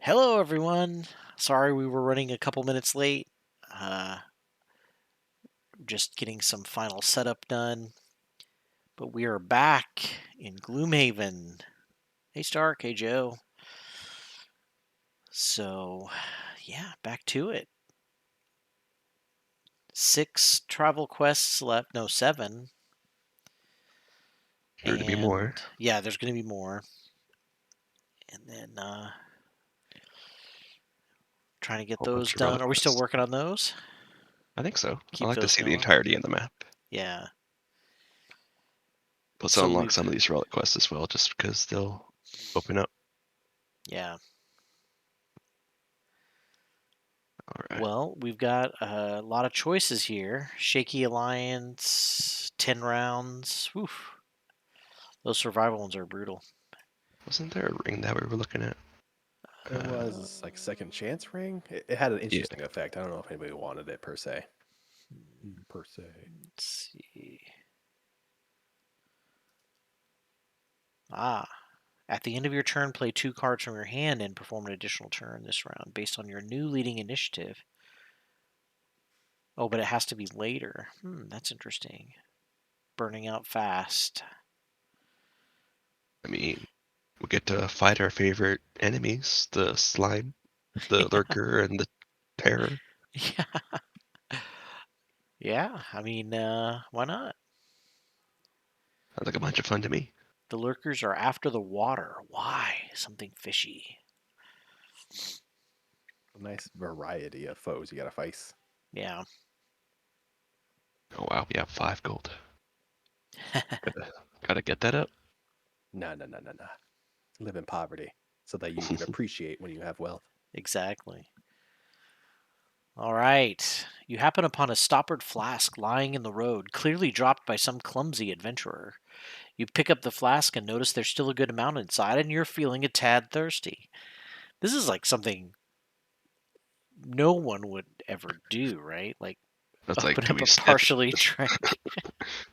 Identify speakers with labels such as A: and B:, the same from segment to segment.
A: Hello, everyone. Sorry we were running a couple minutes late. Uh, just getting some final setup done. But we are back in Gloomhaven. Hey, Stark. Hey, Joe. So, yeah, back to it. 6 travel quests left. No, 7.
B: Sure to be more.
A: Yeah, there's going to be more. And then trying to get
B: Whole
A: those
B: bunch of
A: done.
B: relic
A: Are we still
B: quests.
A: working on those?
B: I think so. I
A: Keep
B: like to
A: those
B: see the
A: going.
B: entirety of the map.
A: Yeah.
B: Plus,
A: So
B: I'll unlock
A: we've.
B: some of these relic quests as well, just because they'll open up.
A: Yeah.
B: All right.
A: Well, we've got a lot of choices here. Shaky Alliance, 10 rounds. Oof. Those survival ones are brutal.
B: Wasn't there a ring that we were looking at?
C: There was like second chance ring. It had an
B: Yeah.
C: interesting effect. I don't know if anybody wanted it per se. Per se.
A: Let's see. Ah. At the end of your turn, play 2 cards from your hand and perform an additional turn this round based on your new leading initiative. Oh, but it has to be later. That's interesting. Burning out fast.
B: I mean, we get to fight our favorite enemies, the slime, the lurker, and the terror.
A: Yeah. Yeah. I mean, why not?
B: Sounds like a bunch of fun to me.
A: The lurkers are after the water. Why? Something fishy.
C: A nice variety of foes you gotta face.
A: Yeah.
B: Oh wow, we have 5 gold. Gotta get that up.
C: No. Live in poverty so that you can appreciate when you have wealth.
A: Exactly. All right. You happen upon a stoppered flask lying in the road, clearly dropped by some clumsy adventurer. You pick up the flask and notice there's still a good amount inside, and you're feeling a tad thirsty. This is like something no one would ever do, right? Like
B: That's like,
A: open
B: can
A: up
B: we
A: a
B: sniff
A: partially
B: it?
A: drank.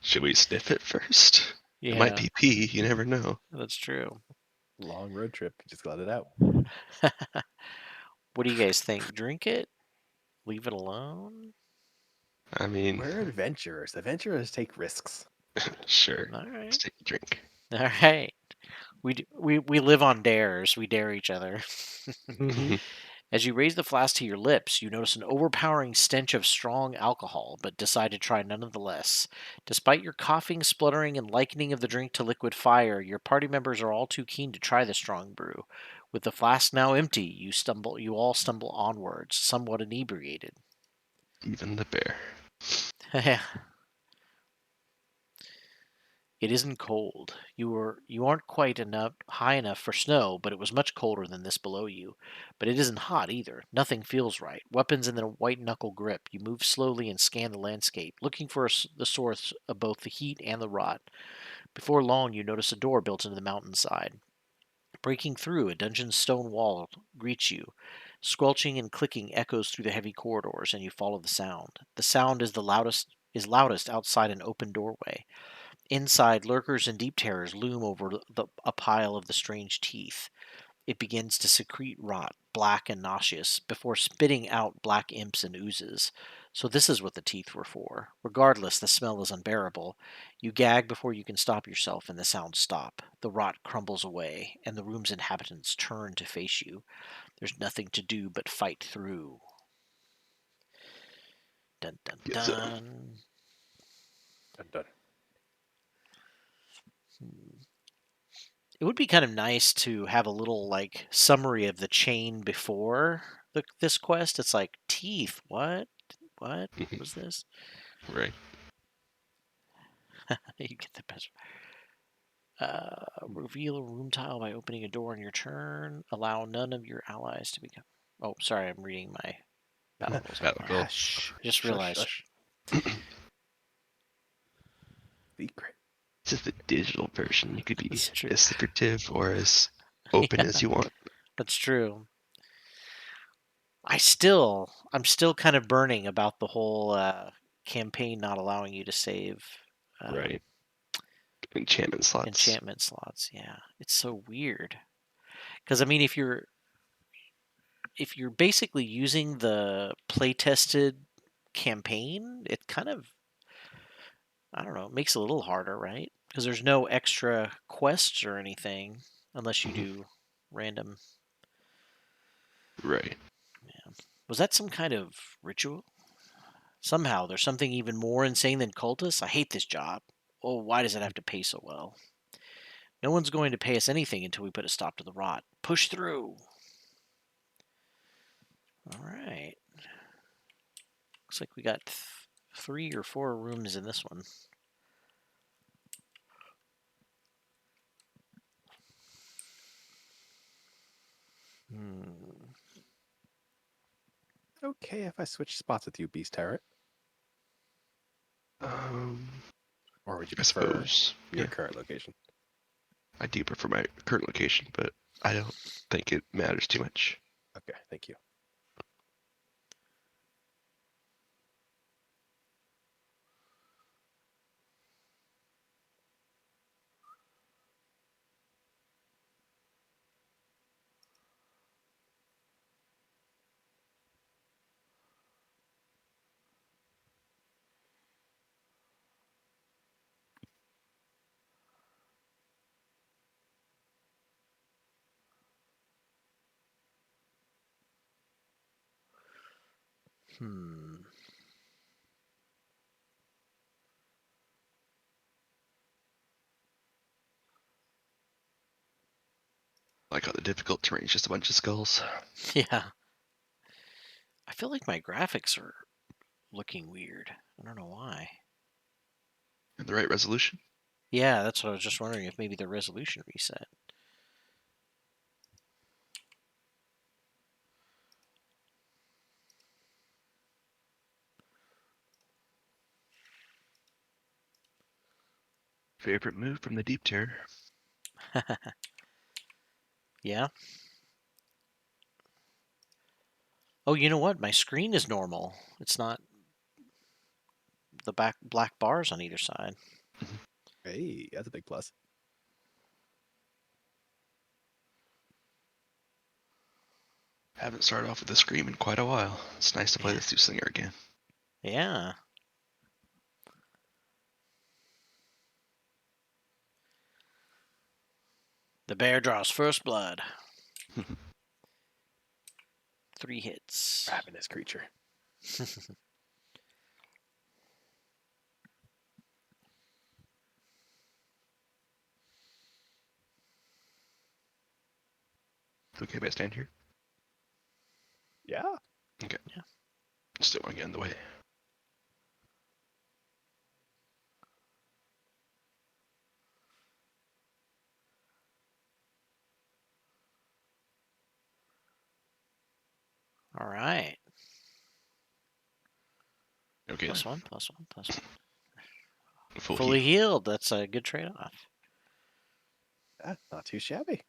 B: Should we sniff it first? It might
A: Yeah,
B: be pee. You never know.
A: that's true.
C: Long road trip, you just let it out.
A: What do you guys think? Drink it? Leave it alone?
B: I mean,
C: We're adventurers. Adventurers take risks.
B: sure.
A: All
B: Let's
A: right.
B: take a drink.
A: All right. We live on dares. We dare each other.
C: Mm-hmm.
A: As you raise the flask to your lips, you notice an overpowering stench of strong alcohol, but decide to try nonetheless. Despite your coughing, spluttering, and likening of the drink to liquid fire, your party members are all too keen to try the strong brew. With the flask now empty, you all stumble onwards, somewhat inebriated.
B: Even the bear.
A: It isn't cold. You aren't quite enough high enough for snow, but it was much colder than this below you. But it isn't hot either. Nothing feels right. Weapons in a white knuckle grip. You move slowly and scan the landscape, looking for the source of both the heat and the rot. Before long, you notice a door built into the mountainside. Breaking through, a dungeon's stone wall greets you. Squelching and clicking echoes through the heavy corridors, and you follow the sound. The sound is loudest outside an open doorway. Inside, lurkers and deep terrors loom over a pile of the strange teeth. It begins to secrete rot, black and nauseous, before spitting out black imps and oozes. So this is what the teeth were for. Regardless, the smell is unbearable. You gag before you can stop yourself, and the sounds stop. The rot crumbles away, and the room's inhabitants turn to face you. There's nothing to do but fight through. Dun dun
B: Yes, sir.
A: dun.
C: Dun, dun.
A: Hmm. It would be kind of nice to have a little like summary of the chain before this quest. It's like teeth. What? What was this?
B: Right.
A: You get the best. Reveal a room tile by opening a door on your turn. Allow none of your allies to become. Oh, sorry, I'm reading my battle rules
B: Battle
A: offhand.
B: goal.
C: Shh.
A: I just realized.
C: Secret.
B: This is the digital version. You could be
A: That's true.
B: as secretive or as open
A: Yeah,
B: as you want.
A: that's true. I'm still kind of burning about the whole campaign not allowing you to save.
B: Right. Enchantment slots.
A: Enchantment slots. Yeah, it's so weird. Because I mean, if you're if you're basically using the play-tested campaign, it kind of, I don't know, makes it a little harder, right? Because there's no extra quests or anything unless you
B: Mhm.
A: do random.
B: Right.
A: Was that some kind of ritual? Somehow there's something even more insane than cultists. I hate this job. Oh, why does it have to pay so well? No one's going to pay us anything until we put a stop to the rot. Push through. All right. Looks like we got 3 or 4 rooms in this one. Hmm.
C: Okay, if I switch spots with you, Beast Tyrant,
B: Um,
C: or would you
B: I
C: prefer
B: suppose.
C: your
B: Yeah,
C: current location?
B: I do prefer my current location, but I don't think it matters too much.
C: Okay, thank you.
A: Hmm.
B: Like how the difficult terrain is just a bunch of skulls.
A: Yeah. I feel like my graphics are looking weird. I don't know why.
B: And the right resolution.
A: Yeah, that's what I was just wondering if maybe the resolution reset.
B: Favorite move from the deep tier.
A: Yeah. Oh, you know what? My screen is normal. It's not the black bars on either side.
C: Hey, that's a big plus.
B: Haven't started off with a scream in quite a while. It's nice to play
A: Yeah.
B: this new slinger again.
A: Yeah. The bear draws first blood. 3 hits.
C: Ravenous creature.
B: Okay, if I stand here.
C: Yeah.
B: Okay.
A: Yeah.
B: Just don't want to get in the way.
A: All right.
B: Okay.
A: +1, +1, +1.
B: Full
A: Fully
B: heal.
A: healed. That's a good trade-off.
C: Yeah, not too shabby.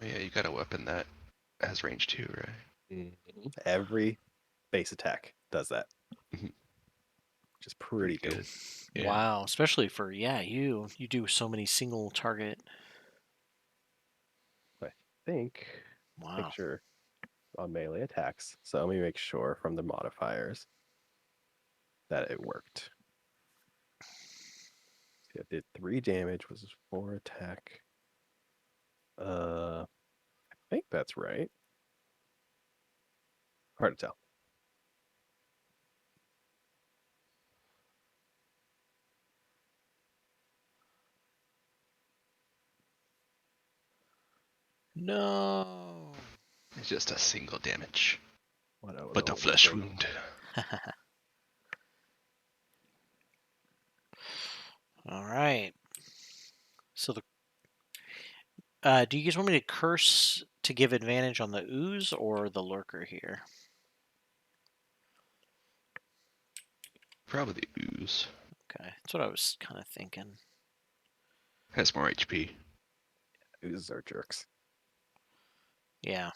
B: Oh, yeah, you got a weapon that has range too, right?
C: Every base attack does that,
B: Mhm.
C: which is pretty cool.
B: good. Yeah.
A: Wow, especially for you do so many single target.
C: I think
A: Wow.
C: picture on melee attacks. So let me make sure from the modifiers that it worked. See, it did 3 damage, was 4 attack. I think that's right. Hard to tell.
A: No.
B: It's just a single damage.
C: What a
B: But a
C: little
B: flesh
C: thing.
B: wound.
A: All right. So do you guys want me to curse to give advantage on the ooze or the lurker here?
B: Probably the ooze.
A: Okay, that's what I was kind of thinking.
B: Has more HP.
C: Oozes are jerks.
A: Yeah.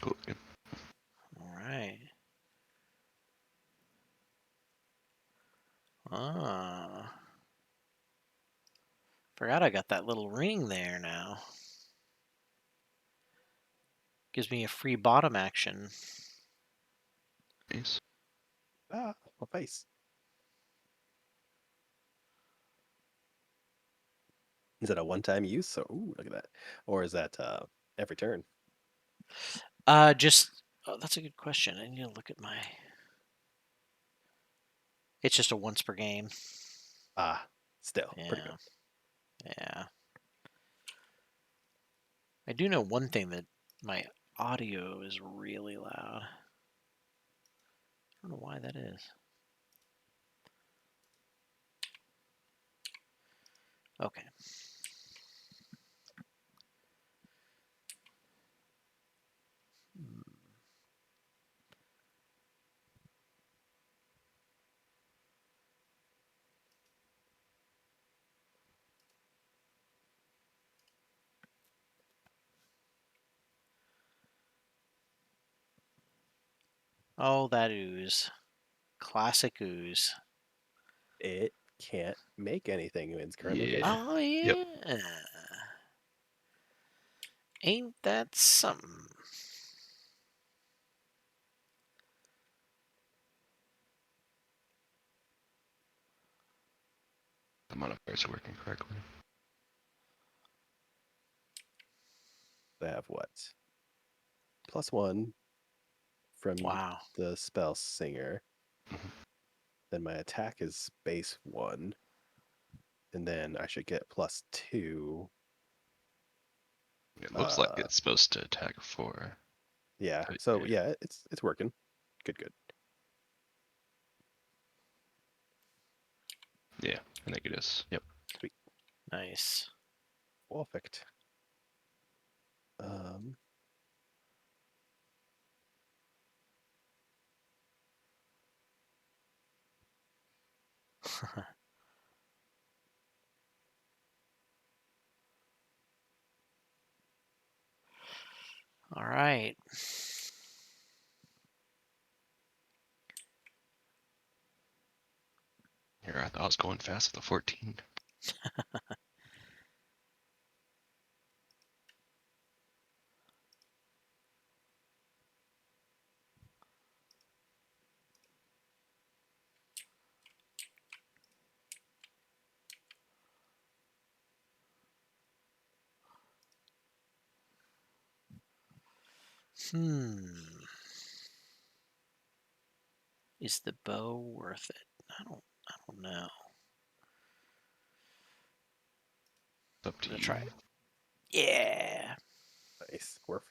B: Cool.
A: All right. Ah. Forgot I got that little ring there now. Gives me a free bottom action.
B: Nice.
C: Ah, my face. Is it a one-time use? So, ooh, look at that. Or is that every turn?
A: That's a good question. I need to look at my. It's just a once per game.
C: Ah, still pretty
A: Yeah.
C: good.
A: Yeah. I do know one thing, that my audio is really loud. I don't know why that is. Okay. Oh, that ooze. Classic ooze.
C: It can't make anything in its current
B: Yeah.
C: location.
A: Oh,
B: Yep.
A: yeah. Ain't that something?
B: The modifiers are working correctly.
C: They have what? +1 from
A: Wow.
C: the spell singer.
B: Mhm.
C: Then my attack is base 1. And then I should get +2.
B: It looks like it's supposed to attack 4.
C: Yeah.
B: But
C: So yeah, it's working. Good.
B: yeah, I think it is. Yep.
C: Sweet.
A: Nice.
C: Perfect. Um
A: All right.
B: Here, I thought I was going fast with the 14.
A: Is the bow worth it? I don't know.
B: It's up to
A: I'm gonna
B: you.
A: try it. Yeah.
C: nice. Worth.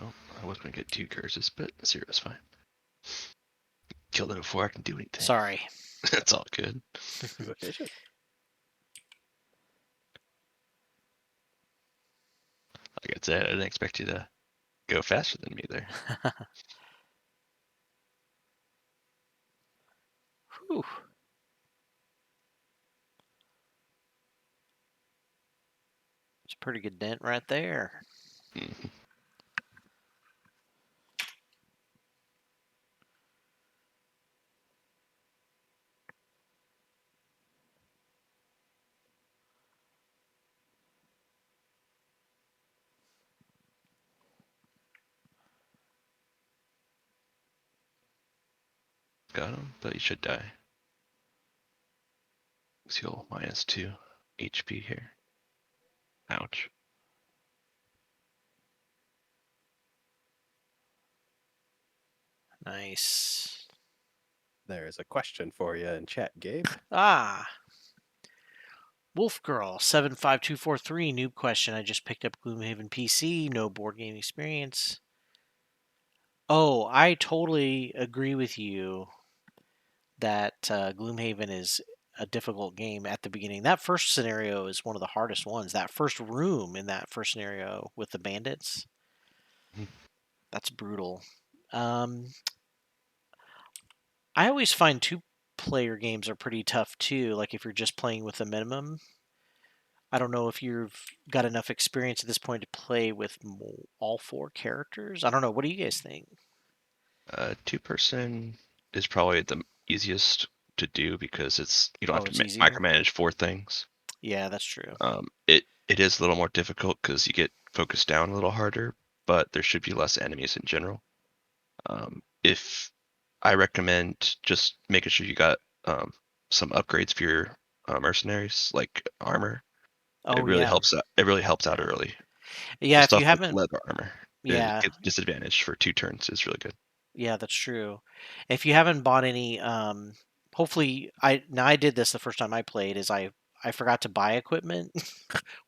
B: Oh, I was going to get 2 curses, but 0 is fine. Killed it before I can do anything.
A: Sorry.
B: That's all good.
C: Too efficient.
B: Like I said, I didn't expect you to go faster than me there.
A: Whew. It's a pretty good dent right there.
B: Mhm. Got him, but he should die. He'll -2 HP here. Ouch.
A: Nice.
C: There's a question for you in chat, Gabe.
A: Ah. Wolf Girl 75243 noob question. I just picked up Gloomhaven PC. No board game experience. Oh, I totally agree with you. that Gloomhaven is a difficult game at the beginning. That first scenario is one of the hardest ones. That first room in that first scenario with the bandits,
B: Mhm.
A: that's brutal. Um, I always find two-player games are pretty tough too. Like if you're just playing with a minimum. I don't know if you've got enough experience at this point to play with all four characters. I don't know. What do you guys think?
B: Two-person is probably the easiest to do because you don't have
A: Oh,
B: to
A: it's easier.
B: micromanage four things.
A: Yeah, that's true.
B: It is a little more difficult because you get focused down a little harder, but there should be less enemies in general. If I recommend just making sure you got some upgrades for your mercenaries, like armor. It
A: Oh
B: really
A: yeah,
B: helps out. It really helps out
A: yeah,
B: early. So
A: yeah. If you
B: stuff like
A: haven't,
B: leather armor, it
A: yeah,
B: gets disadvantaged for 2 turns is really good.
A: yeah, that's true. If you haven't bought any, hopefully, I did this the first time I played. Is I forgot to buy equipment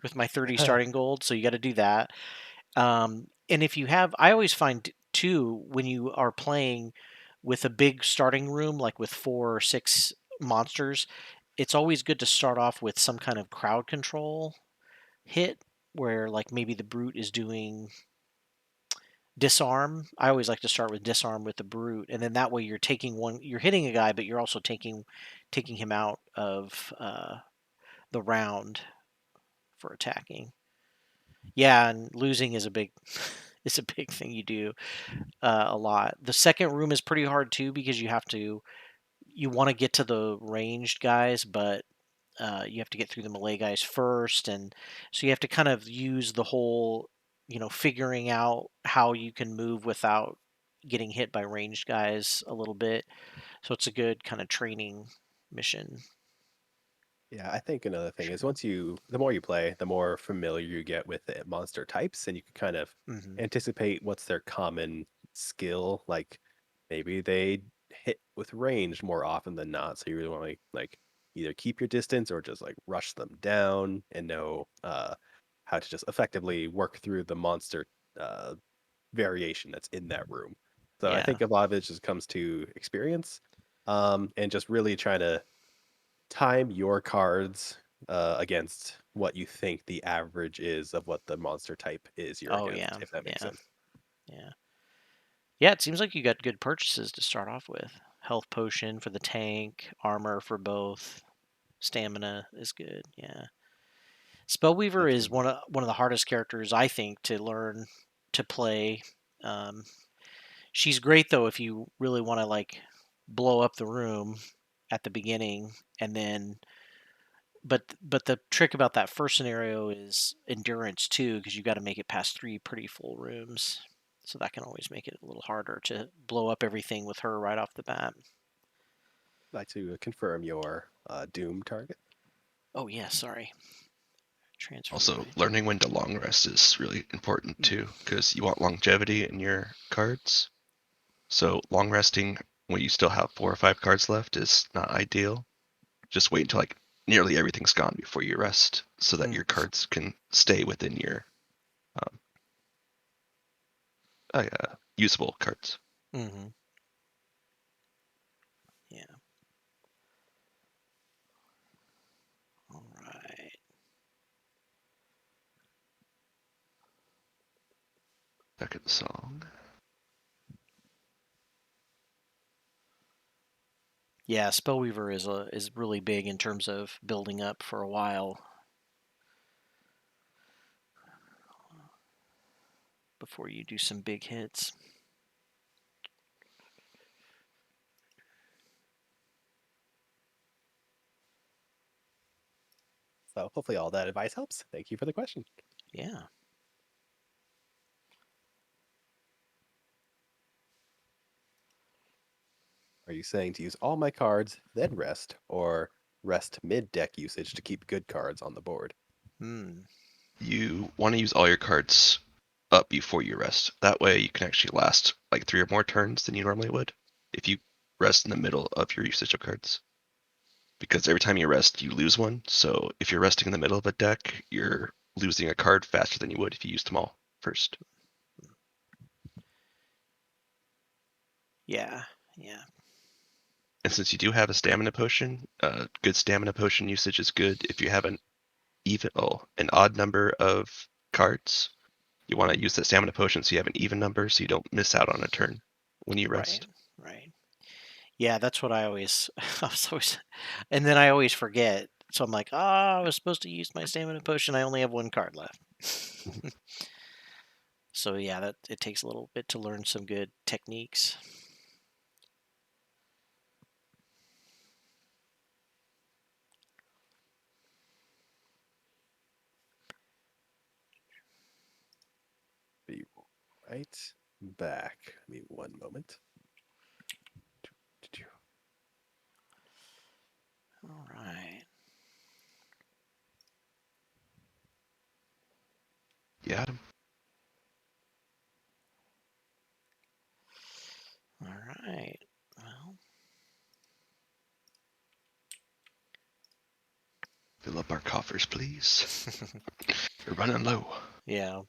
A: with my 30 starting gold, so you got to do that. And if you have, I always find too when you are playing with a big starting room, like with 4 or 6 monsters, it's always good to start off with some kind of crowd control hit where like maybe the brute is doing disarm. I always like to start with disarm with the brute, and then that way you're hitting a guy, but you're also taking him out of the round for attacking. Yeah, and losing is a big is a big thing you do a lot. The second room is pretty hard too because you want to get to the ranged guys, but you have to get through the melee guys first, and so you have to kind of use the whole, figuring out how you can move without getting hit by ranged guys a little bit. So it's a good kind of training mission.
C: Yeah, I think another thing is
A: Sure.
C: the more you play, the more familiar you get with the monster types, and you can kind of
A: Hmm.
C: anticipate what's their common skill. Like maybe they hit with range more often than not, so you really want to like either keep your distance or just like rush them down and know how to just effectively work through the monster uh, variation that's in that room. So I
A: Yeah.
C: think a lot of it just comes to experience, and just really trying to time your cards against what you think the average is of what the monster type is you're
A: Oh
C: against,
A: yeah.
C: if that makes
A: Yeah.
C: sense.
A: Yeah. Yeah. It seems like you got good purchases to start off with. Health potion for the tank, armor for both, stamina is good. Yeah. Spellweaver is
C: Definitely.
A: one of the hardest characters I think to learn to play. Um, she's great though if you really want to like blow up the room at the beginning, and then but the trick about that first scenario is endurance too, because you got to make it past 3 pretty full rooms. So that can always make it a little harder to blow up everything with her right off the bat.
C: Like to confirm your Doom target.
A: Oh yeah, sorry. Transfer
B: Also,
A: everything.
B: learning when to long rest is really important
A: Mm.
B: too, because you want longevity in your cards. So long resting when you still have 4 or 5 cards left is not ideal. Just wait until like nearly everything's gone before you rest, so that
A: Mm.
B: your cards can stay within your um, usable cards.
A: Mm-hmm. Yeah. All right.
B: Second song.
A: Yeah, Spellweaver is really big in terms of building up for a while before you do some big hits.
C: So hopefully all that advice helps. Thank you for the question.
A: Yeah.
C: Are you saying to use all my cards, then rest, or rest mid deck usage to keep good cards on the board?
A: Hmm.
B: You want to use all your cards up before you rest. That way you can actually last like 3 or more turns than you normally would if you rest in the middle of your usage of cards. Because every time you rest, you lose one. So if you're resting in the middle of a deck, you're losing a card faster than you would if you used them all first.
A: Yeah. Yeah.
B: And since you do have a stamina potion, good stamina potion usage is good. If you have an odd number of cards, you want to use that stamina potion so you have an even number, so you don't miss out on a turn when you
A: Right,
B: rest.
A: right. Yeah, that's what I always, I was always, and then I always forget. So I'm like, I was supposed to use my stamina potion. I only have one card left. So yeah, that it takes a little bit to learn some good techniques.
C: Be right back. Give me one moment.
A: All right.
B: You had 'em.
A: All right. Well,
B: Fill up our coffers, please. We're running low.
A: yeah.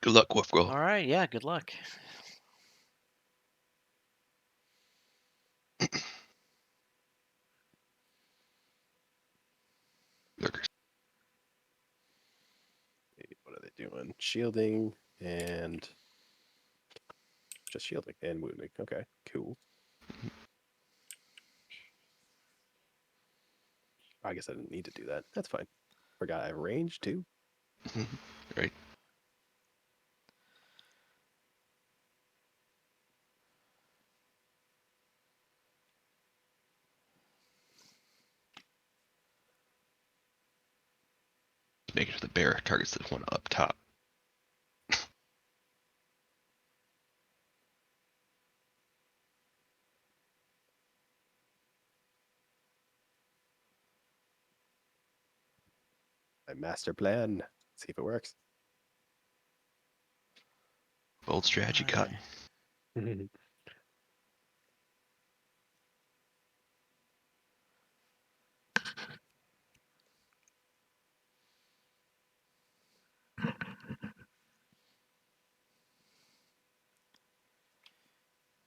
B: Good luck, Wolf Girl.
A: All right. Yeah. Good luck.
B: Lurkers.
C: What are they doing? Shielding and just shielding and wounding. Okay, cool. I guess I didn't need to do that. That's fine. Forgot I have range too.
B: Right. Making sure the bear targets the one up top.
C: My master plan. See if it works.
B: Bold strategy
A: All
B: cut.
A: right.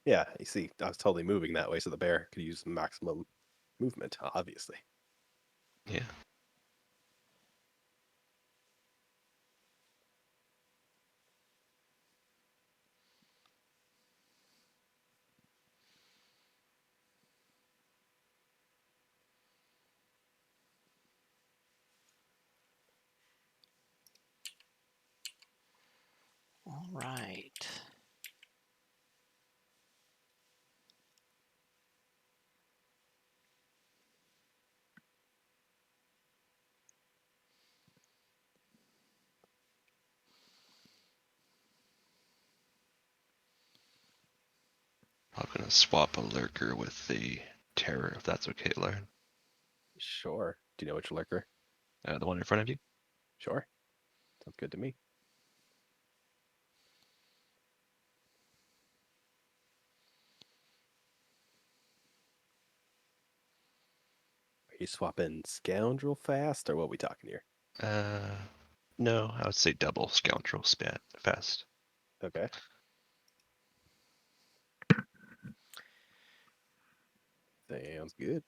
C: Yeah, you see, I was totally moving that way, so the bear could use maximum movement, obviously.
B: Yeah.
A: All right.
B: I'm gonna swap a lurker with the terror, if that's okay, Lauren.
C: Sure. Do you know which lurker?
B: The one in front of you.
C: Sure. Sounds good to me. Are you swapping scoundrel fast, or what are we talking here?
B: No, I would say double scoundrel spat fast.
C: Okay. Sounds good.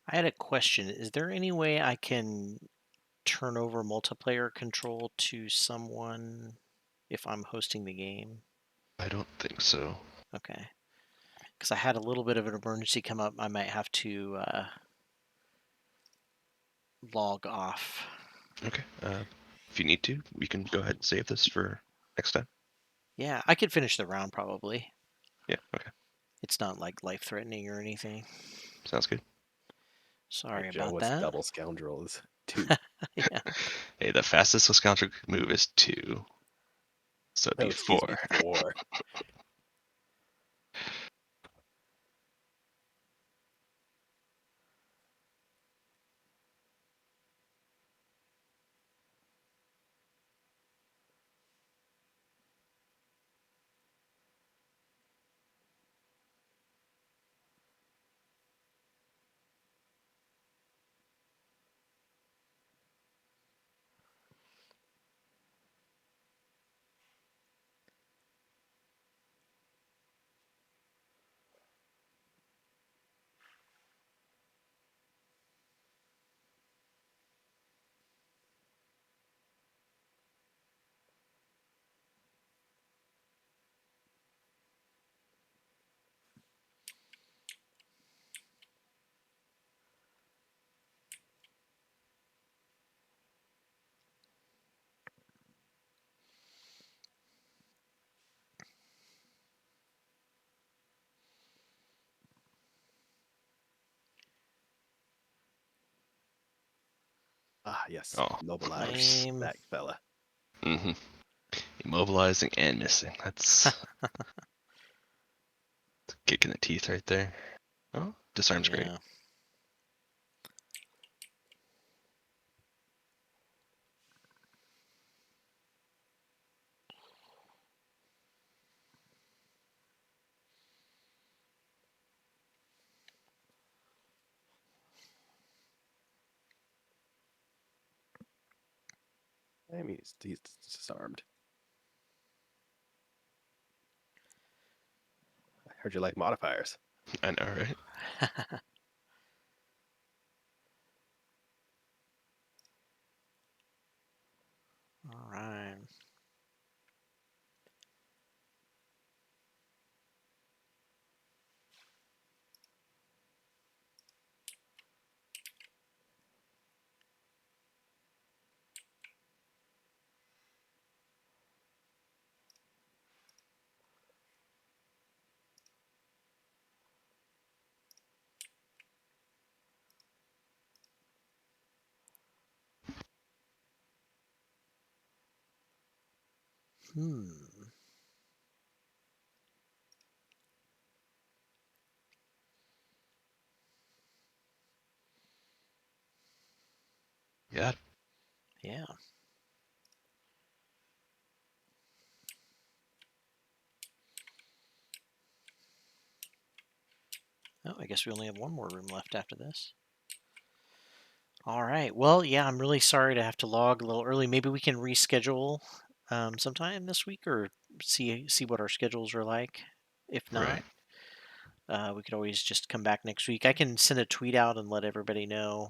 A: I had a question. Is there any way I can turn over multiplayer control to someone if I'm hosting the game?
B: I don't think so.
A: Okay. Because I had a little bit of an emergency come up. I might have to log off.
B: Okay. If you need to, we can go ahead and save this for next time.
A: Yeah, I could finish the round probably.
B: Yeah. Okay.
A: It's not like life threatening or anything.
B: Sounds good.
A: Sorry
C: Hey, Joe,
A: about
C: what's
A: that.
C: double scoundrel is 2.
A: Yeah.
B: Hey, the fastest a scoundrel could move is 2, so it'd
C: Oh,
B: be
C: excuse
B: 4.
C: me, 4. Ah, yes.
B: Oh,
C: Mobilize
A: lame.
C: that fella.
B: Mm-hmm. Immobilizing and missing. That's a kick in the teeth right there. Oh, disarm's great.
A: Yeah.
C: I mean, he's disarmed. I heard you like modifiers.
B: I know, right?
A: All right. Hmm.
B: Yeah.
A: Yeah. Oh, I guess we only have one more room left after this. All right. Well, yeah, I'm really sorry to have to log a little early. Maybe we can reschedule sometime this week, or see what our schedules are like. If not,
B: Right.
A: we could always just come back next week. I can send a tweet out and let everybody know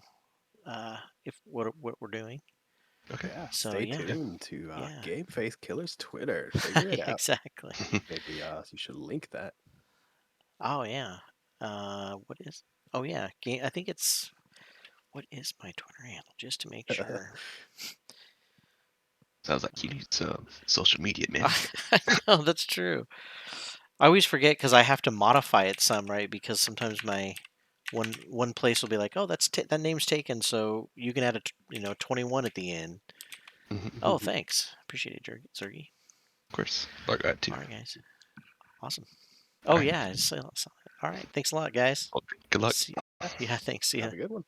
A: if what we're doing.
B: Okay.
C: Yeah,
A: So
C: stay
A: yeah,
C: tuned to
A: yeah,
C: Game Face Killer's Twitter. Figure it
A: yeah,
C: out.
A: exactly.
C: Maybe you should link that.
A: Oh yeah. What is? Oh yeah. Game. I think it's. What is my Twitter handle? Just to make sure.
B: Sounds like you need some social media, man.
A: I know that's true. I always forget because I have to modify it some, right? Because sometimes my one place will be like, "Oh, that name's taken, so you can add 21 at the end."
B: Mhm.
A: Oh, thanks, appreciate it, Zergy.
B: Of course. Log that too.
A: All right, guys, awesome.
B: All
A: Oh
B: right.
A: yeah, all right. Thanks a lot, guys.
B: Well, good luck.
A: See, yeah, thanks. See ya.
C: Have a good one.